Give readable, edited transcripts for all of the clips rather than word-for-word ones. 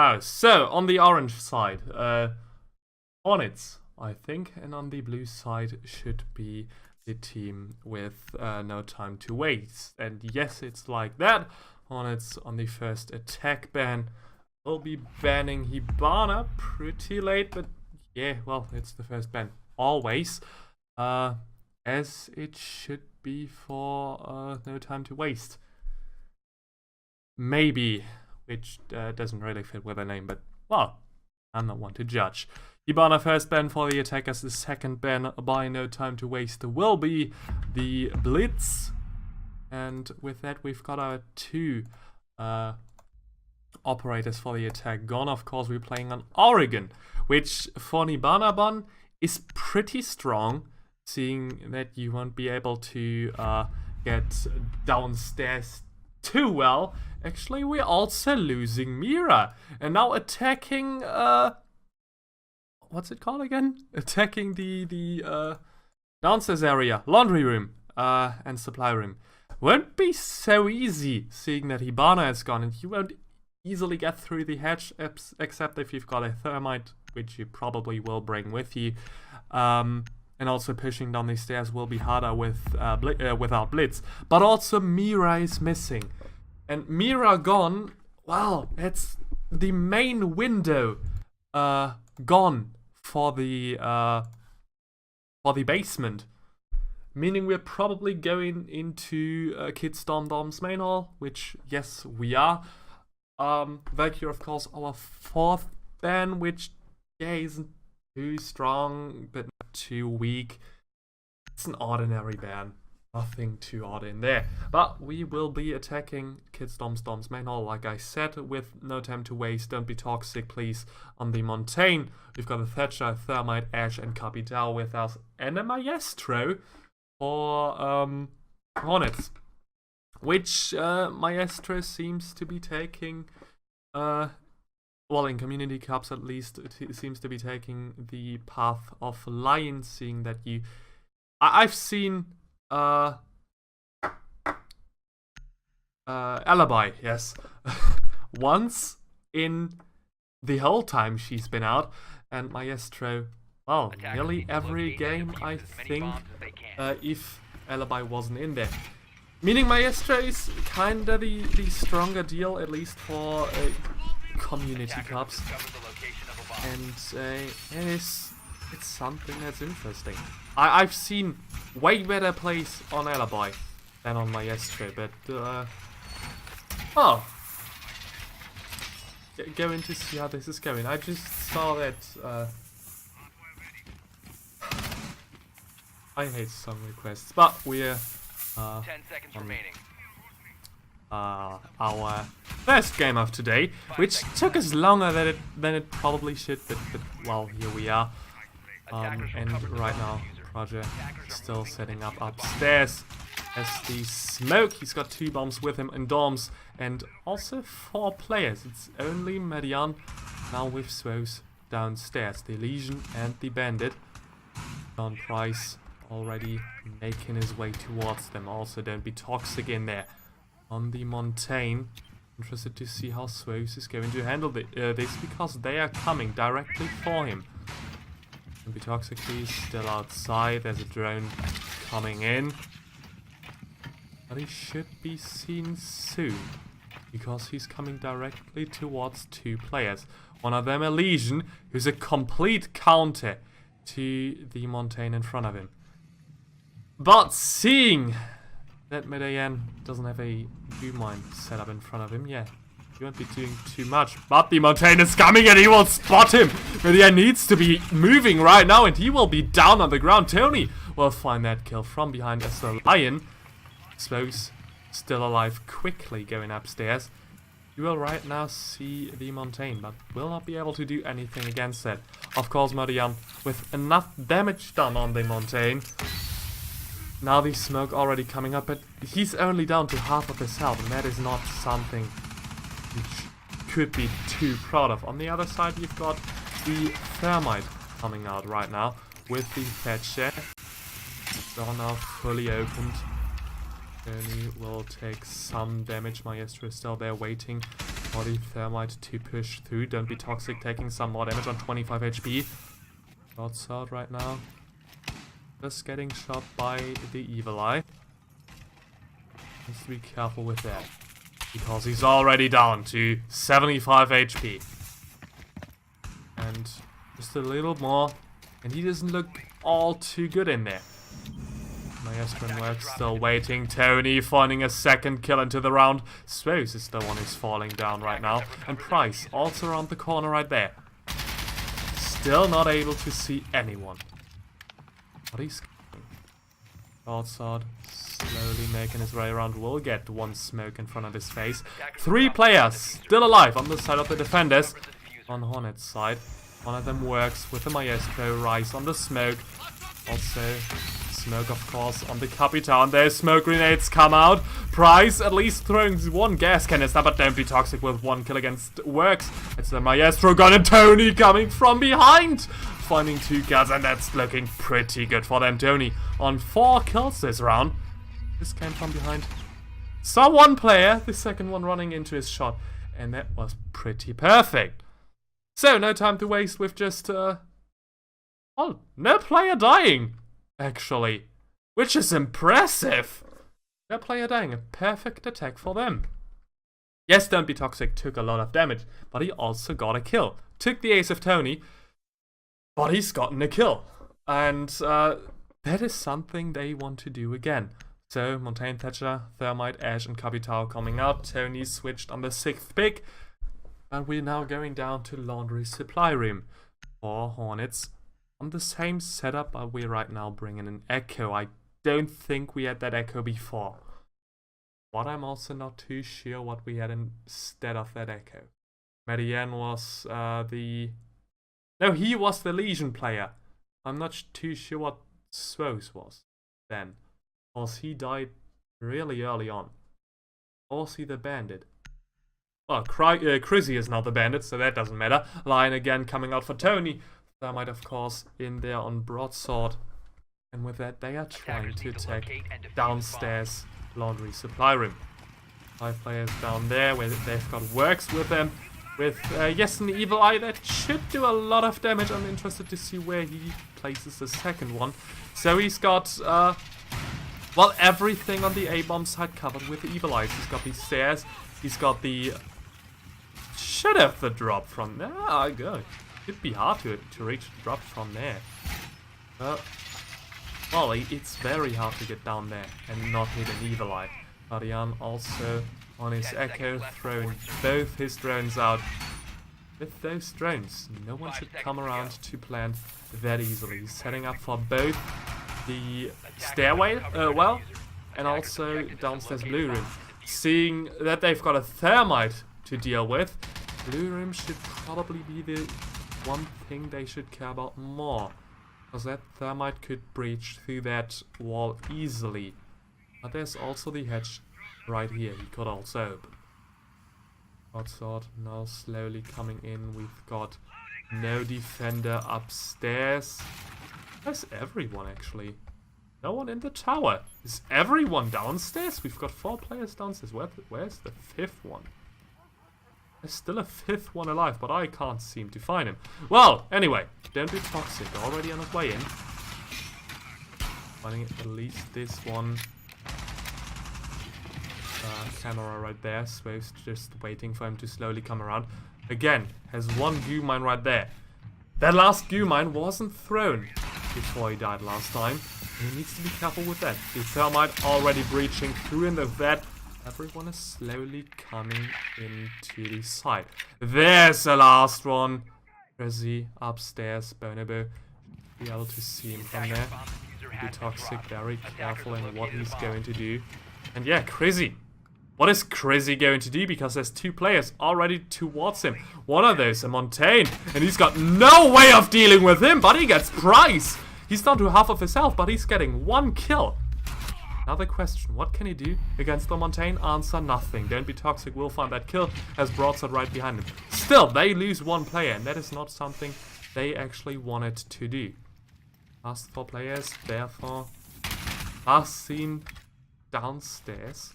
Oh, so on the orange side, Hornets, I think, and on the blue side should be the team with no time to waste. And yes, it's like that. Hornets on the first attack ban will be banning Hibana pretty late, but yeah, well, it's the first ban always, as it should be for no time to waste. Maybe, which doesn't really fit with the name, but well, I'm not one to judge. Hibana first ban for the attackers, the second ban by no time to waste will be the Blitz. And with that, we've got our two operators for the attack gone. Of course, we're playing on Oregon, which for Hibana ban is pretty strong, seeing that you won't be able to get downstairs too well. Actually, we're also losing Mira, and now attacking what's it called again? Attacking the downstairs area, laundry room, and supply room. Won't be so easy, seeing that Hibana is gone, and you won't easily get through the hatch, except if you've got a thermite, which you probably will bring with you. And also pushing down the stairs will be harder with without Blitz. But also Mira is missing. And Mira gone, well, it's the main window gone for the basement. Meaning we're probably going into Kid Storm Dom's main hall, which, yes, we are. Valkyrie, of course, our fourth ban, which, yeah, isn't too strong, but not too weak. It's an ordinary ban. Nothing too odd in there. But we will be attacking Kid Storm's main hall, like I said, with no time to waste. Don't be toxic, please. On the Montaigne, we've got a Thatcher, Thermite, Ash, and Capital with us. And a Maestro for Hornets. Which Maestro seems to be taking... well, in Community Cups at least, it seems to be taking the path of Lion, seeing that you... I've seen... Alibi, yes. Once in the whole time she's been out, and Maestro, well, nearly every game, I think, if Alibi wasn't in there. Meaning Maestro is kinda the stronger deal, at least for Community Cups. And it's something that's interesting. I've seen way better plays on Alibi than on Maestro, but oh, going to see how this is going. I just saw that I hate song requests, but we're 10 seconds remaining. Our first game of today, which took us longer than it probably should, but well, here we are. And right now, Roger still setting up upstairs as the smoke. He's got 2 bombs with him in dorms, and also 4 players. It's only Median now with Swoes downstairs. The Legion and the Bandit. John Price already making his way towards them. Also, don't be toxic in there. On the Montaigne, interested to see how Swoes is going to handle this, because they are coming directly for him. Don't be toxic, please. Still outside. There's a drone coming in. But he should be seen soon, because he's coming directly towards 2 players. One of them a Legion, who's a complete counter to the Montaigne in front of him. But seeing that Medayan doesn't have a Mine set up in front of him, yeah, he won't be doing too much. But the Montaigne is coming and he will spot him. Medayan needs to be moving right now and he will be down on the ground. Tony will find that kill from behind as the Lion. Swoes still alive, quickly going upstairs. You will right now see the Montaigne, but will not be able to do anything against that. Of course, Medayan with enough damage done on the Montaigne. Now the smoke already coming up, but he's only down to half of his health, and that is not something which could be too proud of. On the other side, you've got the Thermite coming out right now with the Thatcher. Door now fully opened. Tony will take some damage. Maestro is still there waiting Body Thermite to push through. Don't be toxic, taking some more damage on 25 HP. Outside right now. Just getting shot by the Evil Eye. Needs to be careful with that. Because he's already down to 75 HP. And just a little more. And he doesn't look all too good in there. Maestro works, still waiting. Tony finding a second kill into the round. Swose is the one who's falling down right now. And Price also around the corner right there. Still not able to see anyone. But he's outside, slowly making his way around. Will get one smoke in front of his face. 3 players still alive on the side of the defenders. On Hornets side. One of them works with the Maestro. Rise on the smoke. Also smoke, of course, on the Capitan. There's smoke grenades come out. Price at least throwing one gas canister, but don't be toxic with 1 kill against works. It's the Maestro gun and Tony coming from behind. Finding 2 kills, and that's looking pretty good for them. Tony on 4 kills this round. This came from behind. Saw one player, the second one running into his shot, and that was pretty perfect. So, no time to waste with just, oh, no player dying. Actually, which is impressive. No player dying, a perfect attack for them. Yes, Don't Be Toxic took a lot of damage, but he also got a kill. Took the ace of Tony, but he's gotten a kill. And that is something they want to do again. So, Montaigne Thatcher, Thermite, Ash, and Capital coming out. Tony switched on the 6th pick. And we're now going down to Laundry Supply Room for Hornets. On the same setup, but we're right now bringing an Echo. I don't think we had that Echo before. But I'm also not too sure what we had instead of that Echo. Median was No, he was the Legion player. I'm not too sure what Swose was then. Because he died really early on. Or was he the Bandit? Well, Chrissy is not the Bandit, so that doesn't matter. Lion again coming out for Tony. Thermite, of course, in there on Broadsword. And with that, they are trying to attack downstairs Laundry Supply Room. 5 players down there, where they've got works with them. With, yes, an Evil Eye that should do a lot of damage. I'm interested to see where he places the second one. So he's got, well, everything on the A-bomb side covered with the Evil Eyes. He's got the stairs, he's got the... Should have the drop from there. I go. It'd be hard to reach the drop from there. Well, it's very hard to get down there and not hit an Evil Eye. Arian also on his Echo, throwing both his drones out. With those drones, no one should come around to plant that easily. He's setting up for both the stairway, well, and also downstairs Blue Room. Seeing that they've got a Thermite to deal with, Blue Room should probably be the one thing they should care about more. Because that Thermite could breach through that wall easily. But there's also the hatch right here, he could also open. Outside now slowly coming in. We've got no defender upstairs. Where's everyone actually? No one in the tower. Is everyone downstairs? We've got 4 players downstairs. Where's the 5th one? There's still a 5th one alive, but I can't seem to find him. Well, anyway, Don't Be Toxic already on his way in. Finding at least this one. Camera right there. Swave's just waiting for him to slowly come around. Again, has one goo mine right there. That last goo mine wasn't thrown before he died last time. And he needs to be careful with that. The Thermite already breaching through into that. Everyone is slowly coming into the side. There's the last one. Rezzy upstairs. Bonobo. Be able to see him from there. Be Toxic, very careful in what he's going to do. And yeah, Crazy. What is Crazy going to do? Because there's 2 players already towards him. One of those, a Montaigne. And he's got no way of dealing with him, but he gets Price. He's down to half of his health, but he's getting 1 kill. Another question, what can he do against the Montaigne? Answer, nothing. Don't Be Toxic will find that kill, as Broadsword right behind him. Still, they lose 1 player, and that is not something they actually wanted to do. Last 4 players, therefore, are seen downstairs.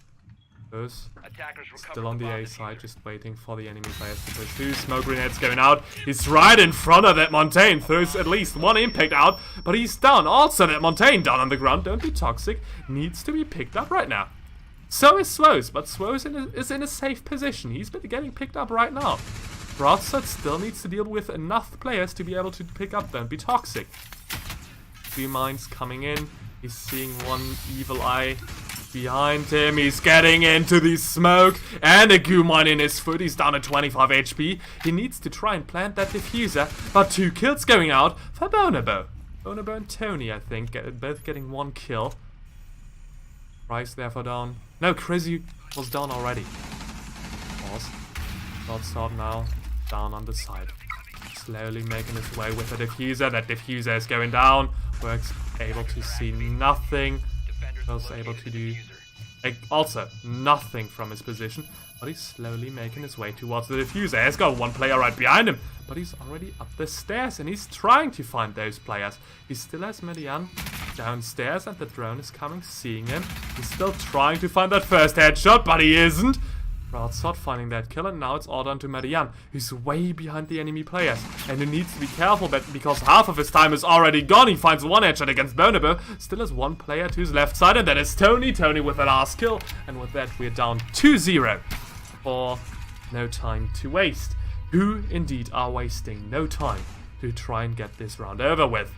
Those Attackers recover still on the bomb A diffuser. side, just waiting for the enemy players to push through. Smoke grenades going out. He's right in front of that Montaigne. Throws at least one impact out, but he's down. Also, that Montaigne down on the ground. Don't be toxic. Needs to be picked up right now. So is Swoes, but Swoes is in a safe position. He's been getting picked up right now. Broadside still needs to deal with enough players to be able to pick up Don't be toxic. 2 mines coming in. He's seeing one evil eye behind him. He's getting into the smoke and a goo mine in his foot. He's down to 25 HP. He needs to try and plant that diffuser, but 2 kills going out for Bonobo. Bonobo and Tony, I think, both getting 1 kill. Price therefore down. No, Crizzy was down already. Pause. Short now down on the side. Slowly making his way with the diffuser. That diffuser is going down. Works able to see nothing. Was able to do also nothing from his position, but he's slowly making his way towards the diffuser. He's got 1 player right behind him, but he's already up the stairs and he's trying to find those players. He still has Median downstairs and the drone is coming, seeing him. He's still trying to find that first headshot, but he isn't. Broadsword finding that kill, and now it's all down to Median, who's way behind the enemy players. And he needs to be careful because half of his time is already gone. He finds 1 headshot against Bonobo. Still has 1 player to his left side, and that is Tony. Tony with the last kill. And with that, we're down 2-0 for No Time to Waste, who indeed are wasting no time to try and get this round over with.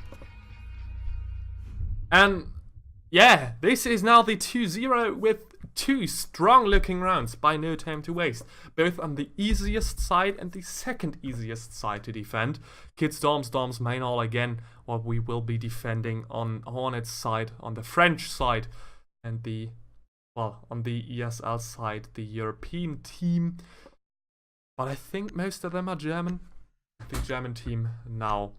And yeah, this is now the 2-0 with 2 strong looking rounds by No Time to Waste, both on the easiest side and the second easiest side to defend. Kids Dorms main all again, what we will be defending on Hornets side, on the French side, and on the ESL side, the European team. But I think most of them are German. The German team now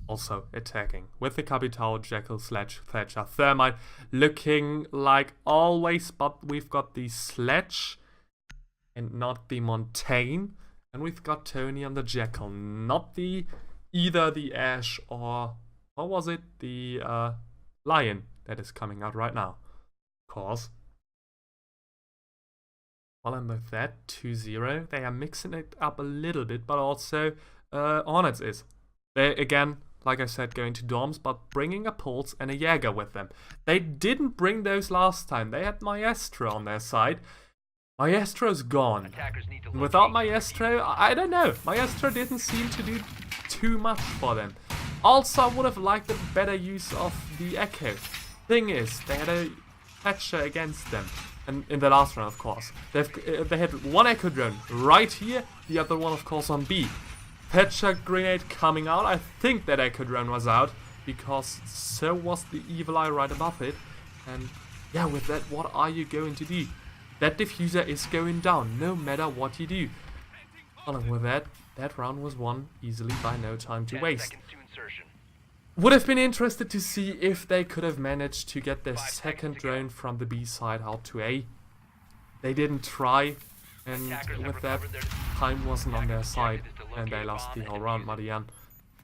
also attacking with the Capitao, Jekyll, Sledge, Thatcher, Thermite, looking like always, but we've got the Sledge and not the Montaigne, and we've got Tony on the Jekyll, not either the Ash or what was it, the Lion that is coming out right now, of course. Well, and with that 2-0, they are mixing it up a little bit, but also Hornets is. They again, like I said, going to Dorms, but bringing a Pulse and a Jäger with them. They didn't bring those last time. They had Maestro on their side. Maestro's gone. And without Maestro, I don't know. Maestro didn't seem to do too much for them. Also, I would have liked a better use of the Echo. Thing is, they had a Thatcher against them. And in the last round, of course. They had 1 Echo drone right here, the other one, of course, on B. Thatcher grenade coming out. I think that Echo drone was out, because so was the evil eye right above it. And yeah, with that, what are you going to do? That diffuser is going down, no matter what you do. Along with that, that round was won easily by No Time to Waste. Would have been interested to see if they could have managed to get their second drone from the B side out to A. They didn't try, and with that, time wasn't on their side, and they lost the whole round. Marianne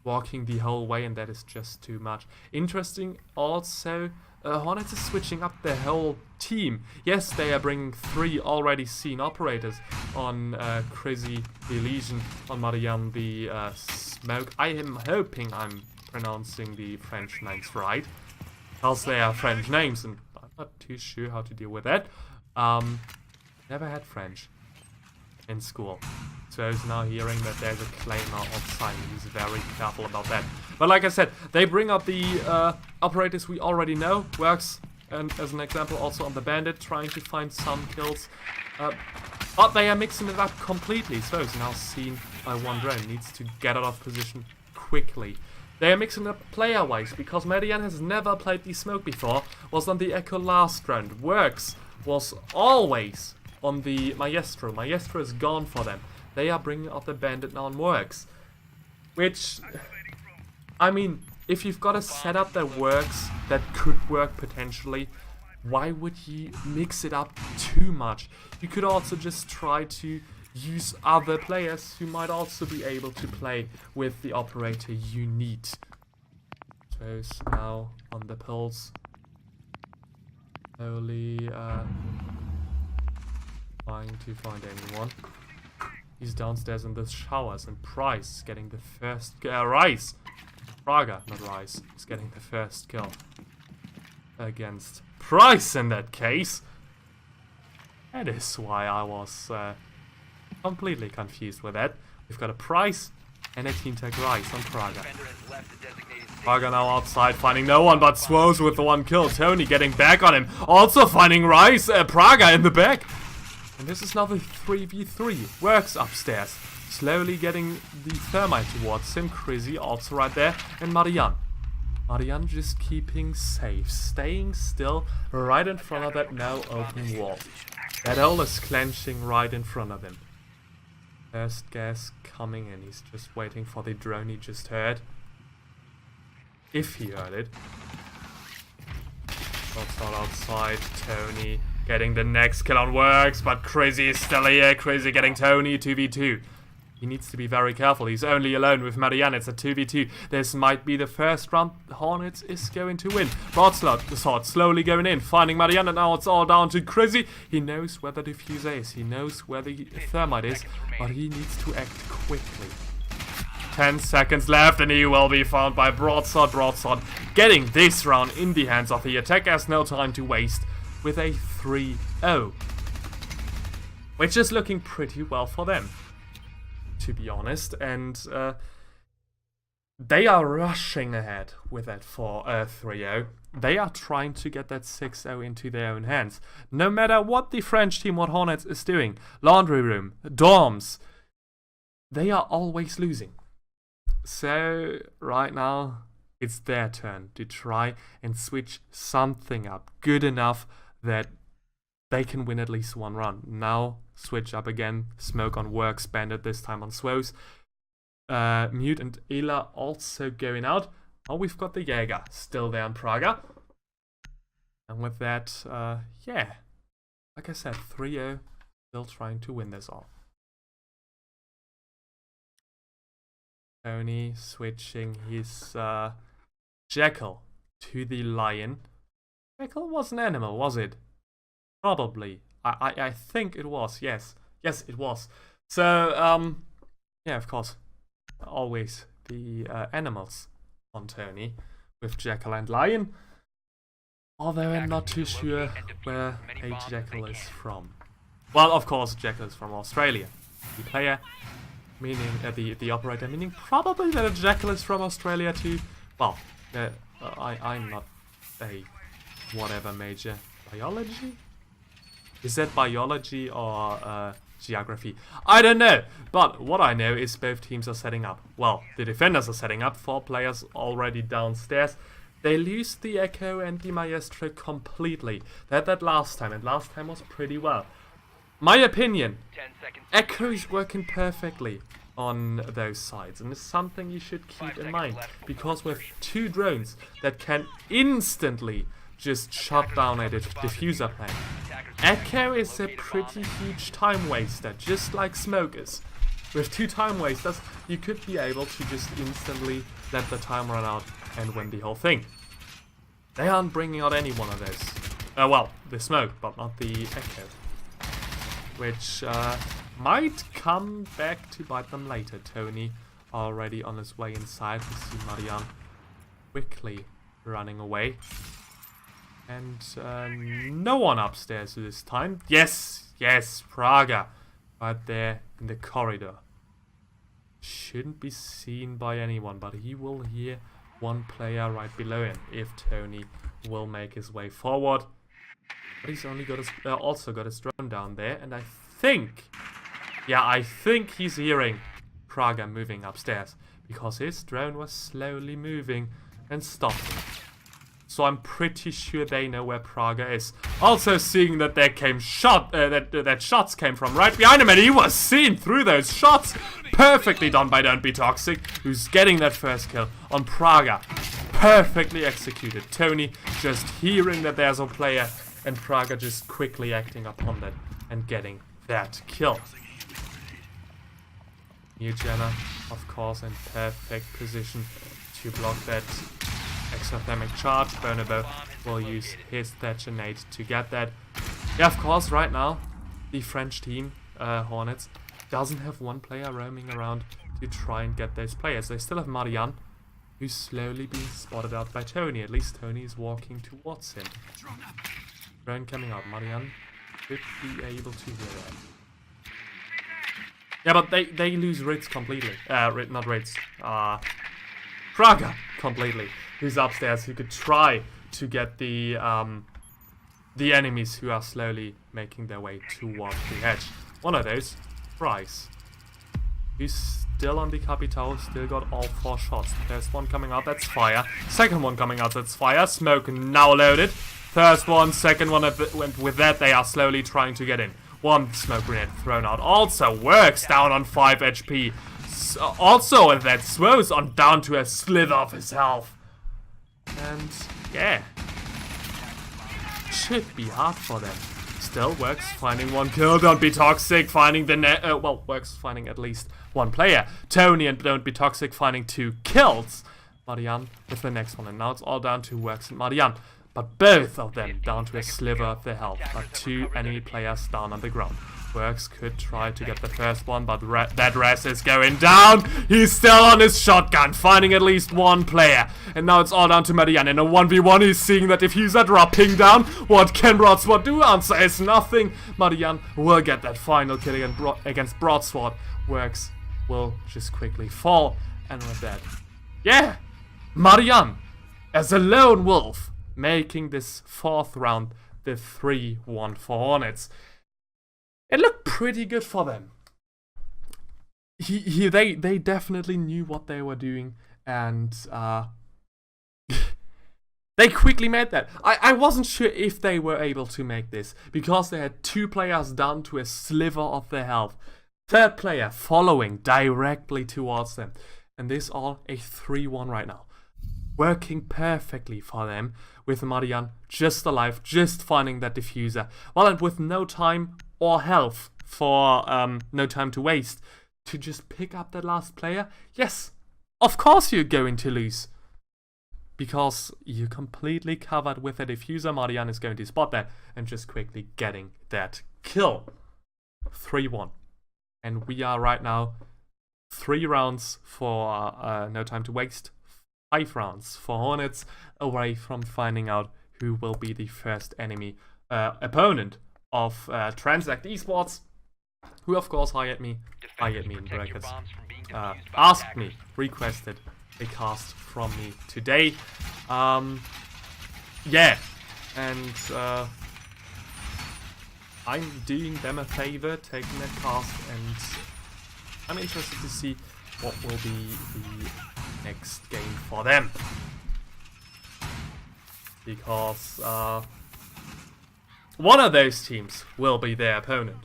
walking the whole way, and that is just too much. Interesting also, Hornets is switching up their whole team. Yes, they are bringing 3 already seen operators on Crazy, the Legion, on Marianne, the Smoke. I am hoping I'm pronouncing the French names right, else they are French names, and I'm not too sure how to deal with that. Never had French in school, so he's now hearing that there's a claimer outside. He's very careful about that. But like I said, they bring up the operators we already know. Works, and as an example, also on the Bandit, trying to find some kills. But they are mixing it up completely. So he's now seen by 1 drone. Needs to get out of position quickly. They are mixing up player-wise, because Median has never played the Smoke before. Was on the Echo last round. Works was always on the Maestro. Maestro is gone for them. They are bringing out the Bandit now on Works. Which, I mean, if you've got a setup that works, that could work potentially, why would you mix it up too much? You could also just try to use other players who might also be able to play with the operator you need. Those now on the Pulse. Slowly trying to find anyone. He's downstairs in the showers, and Price is getting the first Rice. Praga, not Rice, is getting the first kill against Price in that case. That is why I was completely confused with that. We've got a Price and a team tag Rice on Praga. Praga now outside, finding no one but Swoes with the one kill. Tony getting back on him, also finding Rice, Praga in the back. And this is now the 3v3. Works upstairs, slowly getting the thermite towards him. Crazy also right there, and Marianne. Marianne just keeping safe, staying still right in front of that now open wall. That hole is clenching right in front of him. First gas coming in, he's just waiting for the drone he just heard. If he heard it. Shots out outside, Tony getting the next kill on Works, but Crazy is still here. Crazy getting Tony 2v2. He needs to be very careful. He's only alone with Marianne. It's a 2v2. This might be the first round. Hornets is going to win. Broadslot, the sword slowly going in, finding Marianne, and now it's all down to Crazy. He knows where the diffuser is. He knows where the thermite is, but he needs to act quickly. 10 seconds left, and he will be found by Broadsword. Broadsword getting this round in the hands of the attack. Has no time to waste with a 3-0. Which is looking pretty well for them, to be honest, and they are rushing ahead with that 3-0. They are trying to get that 6-0 into their own hands. No matter what the French team, what Hornets is doing, laundry room, dorms, they are always losing. So right now, it's their turn to try and switch something up good enough that they can win at least one round. Now, switch up again. Smoke on Works, Bandit this time on Swoes. Mute and Ela also going out. Oh, we've got the Jaeger still there in Praga. And with that, yeah. Like I said, 3-0. Still trying to win this all. Tony switching his Jackal to the Lion. Jackal was an animal, was it? Probably. I think it was, yes. Yes, it was. So, yeah, of course. Always the animals on Tony with Jackal and Lion. Although I'm not too sure where a Jackal is from. Well, of course, Jackal is from Australia. The player, meaning the operator, meaning probably that a Jackal is from Australia too. Well, I'm not a whatever major. Biology? Is that biology or geography? I don't know. But what I know is both teams are setting up. Well, the defenders are setting up. 4 players already downstairs. They lose the Echo and the Maestro completely. They had that last time, and last time was pretty well. My opinion, Echo is working perfectly on those sides, and it's something you should keep in mind, because with 2 drones that can instantly just shut down a diffuser plane, Echo is a pretty huge time waster, just like Smoke is. With 2 time wasters, you could be able to just instantly let the time run out and win the whole thing. They aren't bringing out any one of those. Well, the Smoke, but not the Echo. Which might come back to bite them later. Tony already on his way inside. We see Marianne quickly running away. And no one upstairs this time. Yes, Praga. Right there in the corridor. Shouldn't be seen by anyone, but he will hear one player right below him if Tony will make his way forward. But he's only got his, also got his drone down there, and I think he's hearing Praga moving upstairs, because his drone was slowly moving and stopping. So I'm pretty sure they know where Praga is. Also seeing that there came that shots came from right behind him, and he was seen through those shots. Perfectly done by Don't Be Toxic, who's getting that first kill on Praga. Perfectly executed. Tony just hearing that there's a player, and Praga just quickly acting upon that and getting that kill. New Jenna, of course, in perfect position to block that exothermic charge. Bonobo will use his Thatcher nade to get that. Yeah, of course, right now, the French team, Hornets, doesn't have one player roaming around to try and get those players. They still have Marianne, who's slowly being spotted out by Tony. At least Tony is walking towards him. Drone coming out. Marianne should be able to hear that. Yeah, but they lose Ritz completely. Not Ritz. Praga completely. Who's upstairs? Who could try to get the enemies who are slowly making their way towards the edge. One of those, Price. Who's still on the Capitao, still got all 4 shots. First one coming out, that's fire. Second one coming out, that's fire. Smoke now loaded. First one, second one, with that they are slowly trying to get in. One smoke grenade thrown out. Also works down on 5 HP. Also with that, Swo's on down to a slither of his health. And yeah. Should be hard for them. Still works finding 1 kill. Don't be toxic. Finding the works finding at least 1 player. Tony and Don't Be Toxic finding 2 kills. Marianne with the next one. And now it's all down to Works and Marianne. But both of them down to a sliver of their health. But 2 enemy players down on the ground. Works could try to get the first one, but that res is going down. He's still on his shotgun, finding at least 1 player. And now it's all down to Marianne. In a 1v1, he's seeing that diffuser dropping down. What can Broadsword do? Answer is nothing. Marianne will get that final kill against Broadsword. Works will just quickly fall. And with that, yeah, Marianne, as a lone wolf, making this 4th round the 3-1 for Hornets. It looked pretty good for them. They definitely knew what they were doing, and they quickly made that. I wasn't sure if they were able to make this, because they had 2 players down to a sliver of their health. 3rd player following directly towards them. And this all a 3-1 right now. Working perfectly for them, with Marianne just alive, just finding that diffuser. Well, and with no time or health for no time to waste to just pick up that last player. Yes, of course you're going to lose, because you're completely covered with a diffuser. Marianne is going to spot that and just quickly getting that kill. 3-1. And we are right now 3 rounds for no time to waste, 5 rounds for Hornets, away from finding out who will be the first enemy opponent of Transact Esports, who of course hired me in brackets, asked me, requested a cast from me today. Yeah, and I'm doing them a favor, taking that cast, and I'm interested to see what will be the next game for them, because one of those teams will be their opponent.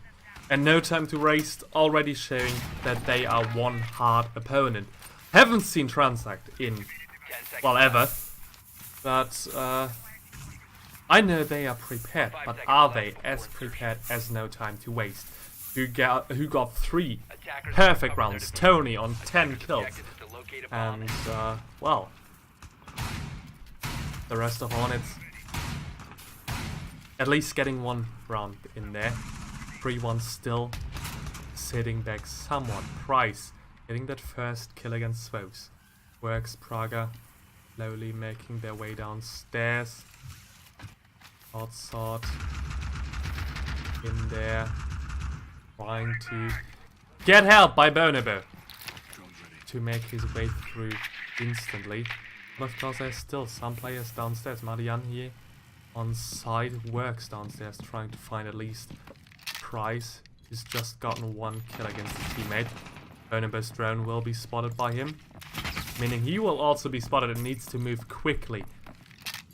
And No Time to Waste already showing that they are one hard opponent. Haven't seen Transact in, well, ever. But I know they are prepared. But are they as prepared as No Time to Waste? Who got 3 perfect rounds. Tony on 10 kills. And, well, the rest of Hornets at least getting 1 round in there. 3-1 still sitting back somewhat. Price getting that first kill against Svos. Works Praga slowly making their way downstairs. Outside in there, trying to get help by Bonobo to make his way through instantly. But of course there's still some players downstairs. Marianne here on side, Works downstairs trying to find at least Price, who's just gotten 1 kill against his teammate. Bonobo's drone will be spotted by him, meaning he will also be spotted and needs to move quickly,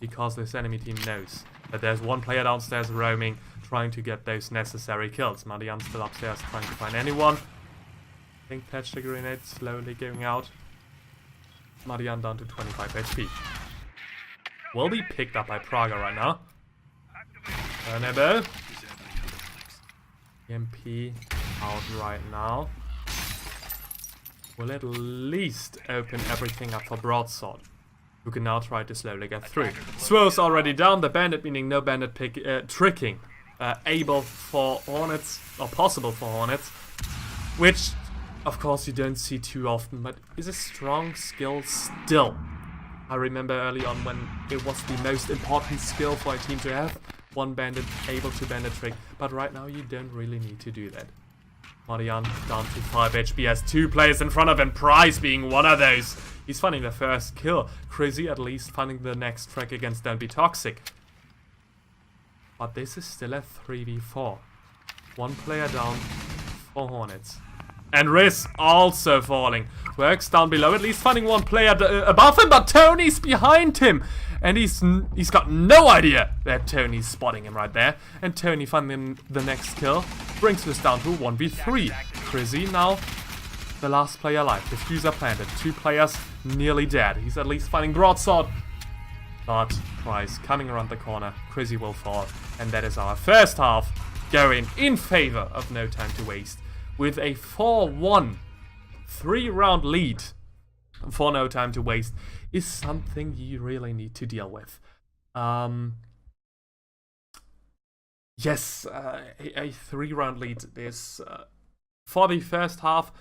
because this enemy team knows that there's 1 player downstairs roaming, trying to get those necessary kills. Marianne's still upstairs trying to find anyone. I think patch the grenade slowly going out. Marianne down to 25 HP. Will be picked up by Praga right now. Bonobo. EMP out right now. Will at least open everything up for Broadsword, who can now try to slowly get through. Swo's already down. The bandit, meaning no bandit tricking able for Hornets, or possible for Hornets, which of course you don't see too often, but is a strong skill still. I remember early on when it was the most important skill for a team to have, one bandit able to band a trick, but right now you don't really need to do that. Marian down to 5 HP, has 2 players in front of him, Price being one of those. He's finding the first kill, Crazy at least finding the next track against Don't Be Toxic. But this is still a 3v4. 1 player down for Hornets. And Riz also falling. Works down below, at least finding 1 player above him, but Tony's behind him. And he's got no idea that Tony's spotting him right there. And Tony finding the next kill brings this down to 1v3. Crizzy now the last player alive. Diffuser planted. 2 players nearly dead. He's at least finding broadsword. But Price coming around the corner. Crizzy will fall. And that is our first half going in favor of No Time to Waste. With a 4-1 3-round lead for No Time to Waste is something you really need to deal with. Yes, a 3-round lead is for the first half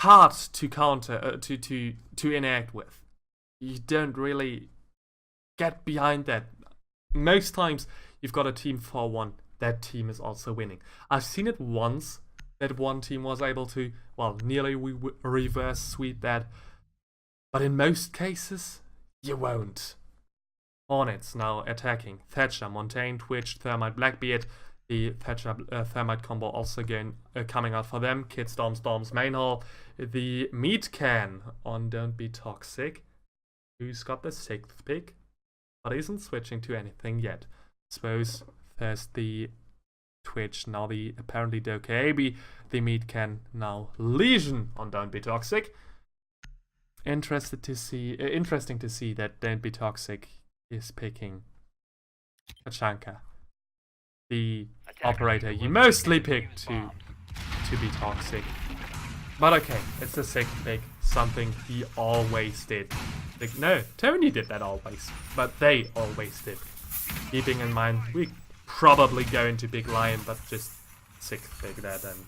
hard to counter, to interact with. You don't really get behind that. Most times you've got a team 4-1, that team is also winning. I've seen it once that one team was able to, well, nearly reverse sweep that. But in most cases, you won't. Hornets now attacking. Thatcher, Montaigne, Twitch, Thermite, Blackbeard. The Thatcher Thermite combo also coming out for them. Kid Storms, main hall. The meat can on Don't Be Toxic. Who's got the 6th pick, but isn't switching to anything yet. Suppose there's the Twitch, now the apparently Dokeabi, the meat can now Legion on Don't Be Toxic. Interesting to see that Don't Be Toxic is picking Tachanka, the operator you mostly picked to be toxic. But okay, it's the 6th pick, something he always did. Like, no, Tony did that always, but they always did. Keeping in mind, we probably go into Big Lion, but just 6th pick that, and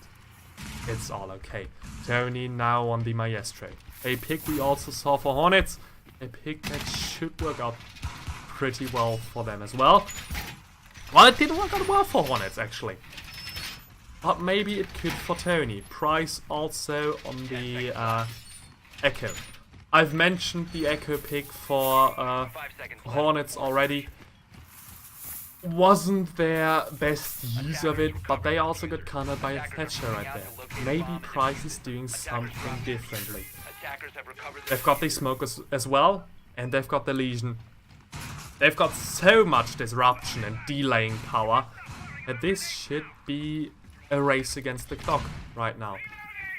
it's all okay. Tony now on the Maestro. A pick we also saw for Hornets. A pick that should work out pretty well for them as well. Well, it didn't work out well for Hornets, actually. But maybe it could for Tony. Price also on the Echo. I've mentioned the Echo pick for Hornets already. Wasn't their best use of it, but they also got countered by a Thatcher right there. Maybe Price is doing something differently. They've got the smokers as well, and they've got the Legion. They've got so much disruption and delaying power that this should be a race against the clock right now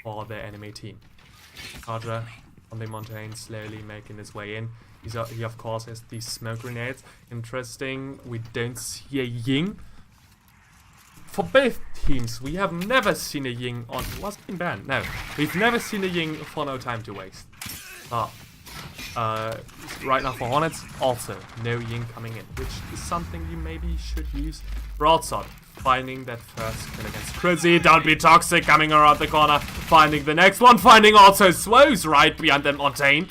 for their enemy team. Charger on the Montaigne slowly making his way in. He of course has these smoke grenades. Interesting, we don't see a Ying. For both teams, we have never seen a Ying on... Was it being banned? No. We've never seen a Ying for No Time to Waste. Right now for Hornets, also no Ying coming in, which is something you maybe should use. Broadsword, finding that first kill against Crizzy. Don't Be Toxic coming around the corner, finding the next one, finding also Swoes right behind them Montaigne.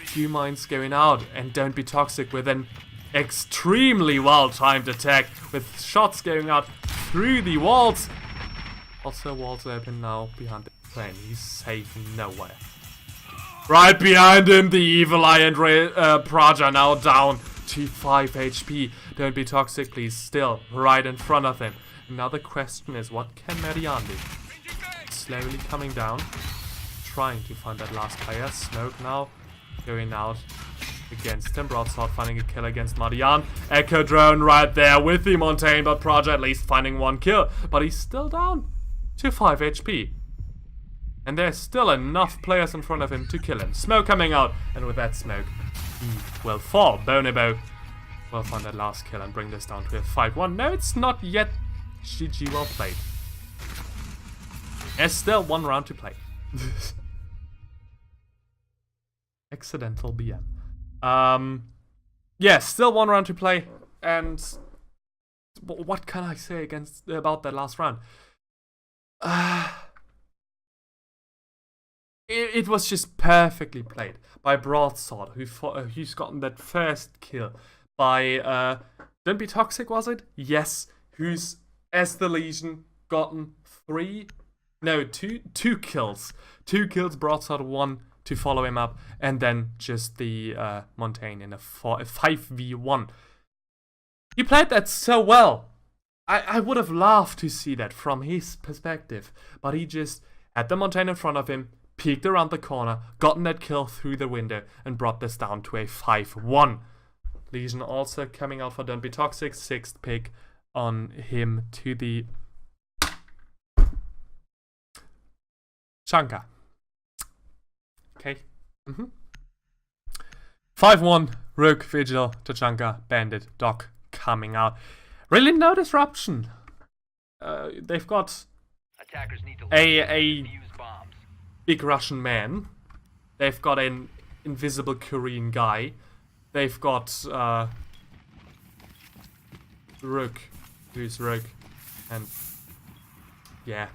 Few mines going out, and Don't Be Toxic with an extremely well-timed attack, with shots going out through the walls. Also walls open now behind the plane. He's safe nowhere. Right behind him, the Evil Eye and Praja now down to 5 HP. Don't Be Toxic, please. Still right in front of him. Now the question is, what can Marian do? Slowly coming down, trying to find that last player. Smoke now going out against him. Broadsword finding a kill against Marian. Echo drone right there with the Montaigne, but Praja at least finding 1 kill. But he's still down to 5 HP. And there's still enough players in front of him to kill him. Smoke coming out, and with that smoke, he will fall. Bonobo will find that last kill and bring this down to a 5-1. No, it's not yet. GG, well played. There's still 1 round to play. Accidental BM. Yeah, still 1 round to play, and what can I say about that last round? It was just perfectly played by Broadsword, who's gotten that first kill. By Don't Be Toxic, was it? Yes. Who's, as the Legion, gotten two kills. 2 kills, Broadsword 1 to follow him up, and then just the Montaigne in a 5v1. He played that so well. I would have loved to see that from his perspective, but he just had the Montaigne in front of him, peeked around the corner, gotten that kill through the window, and brought this down to a 5-1. Legion also coming out for Don't Be Toxic, 6th pick on him to the Chanka. Okay. 5-1, Rook, Vigil, Tachanka, Bandit, Doc coming out. Really no disruption. They've got a big Russian man. They've got an invisible Korean guy. They've got Rook, who's Rook, and yeah.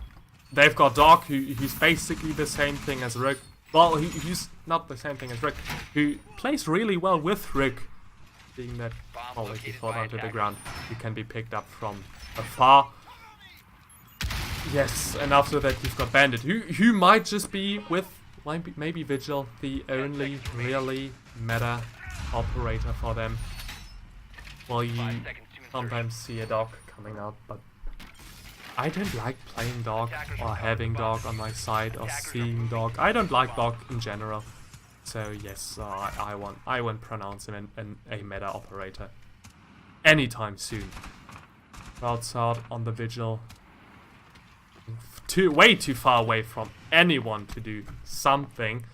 They've got Doc, who's basically the same thing as Rook. Well, he's not the same thing as Rook, who plays really well with Rook, being that, well, if you fall onto the ground, you can be picked up from afar. Yes, and after that you've got Bandit, who might just be, with maybe Vigil, the only really meta operator for them. Well, you sometimes see a Dog coming out, but I don't like playing Dog or having Dog on my side or seeing Dog. I don't like Dog in general. So yes, I won't pronounce him a meta operator anytime soon. Outside on the Vigil. Way too far away from anyone to do something.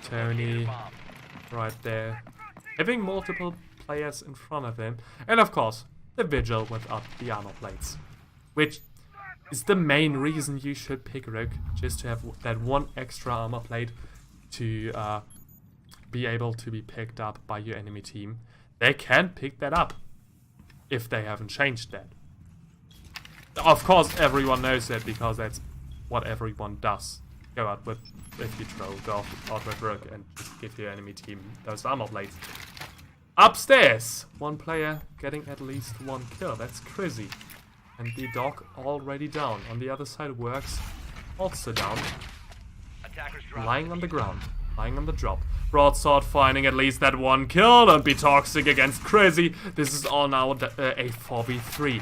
Tony right there, having multiple players in front of him, and of course the Vigil without the armor plates, which is the main reason you should pick Rook, just to have that one extra armor plate to be able to be picked up by your enemy team. They can pick that up if they haven't changed that. Of course everyone knows that, because that's what everyone does. Go out with, if you throw, go out with Rook and just give your enemy team those armor plates. Upstairs, one player getting at least 1 kill. That's crazy. And the Dog already down. On the other side, Works also down. Lying on the ground. Lying on the drop. Broadsword finding at least that 1 kill. Don't Be Toxic against Crazy. This is all now a 4v3.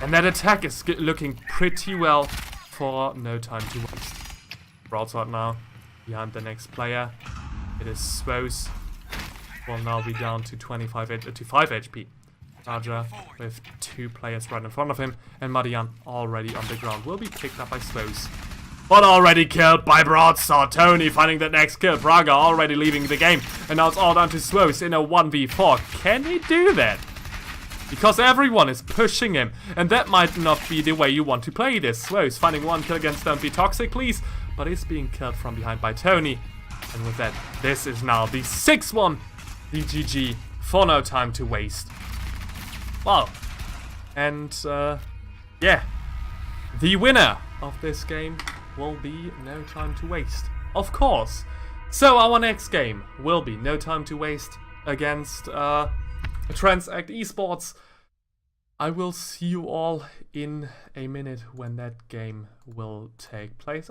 And that attack is looking pretty well for No Time to Waste. Broadsword now behind the next player. It is Swose. Will now be down to 5 HP. Raja with 2 players right in front of him, and Marian already on the ground will be picked up by Swose. But already killed by Broadsword. Tony finding the next kill. Braga already leaving the game, and now it's all down to Swose in a 1v4. Can he do that? Because everyone is pushing him, and that might not be the way you want to play this. Swose finding 1 kill against Don't Be Toxic, please, but he's being killed from behind by Tony. And with that, this is now the 6-1 DGG for No Time to Waste. Wow. And, yeah. The winner of this game will be No Time to Waste. Of course. So our next game will be No Time to Waste against, Transact Esports. I will see you all in a minute when that game will take place.